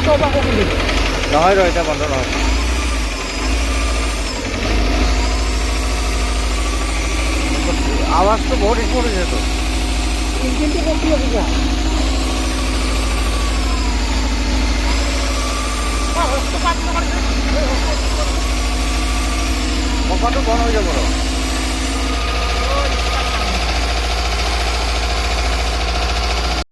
নহয় ৰ এতিয়া বন্ধ নহয় আৱাজটো বহুত স্পষ্ট হৈছে তো ইঞ্জিনটো কমপ্লিট হৈ যায় কপাটো বন্ধ হৈ যাব ৰ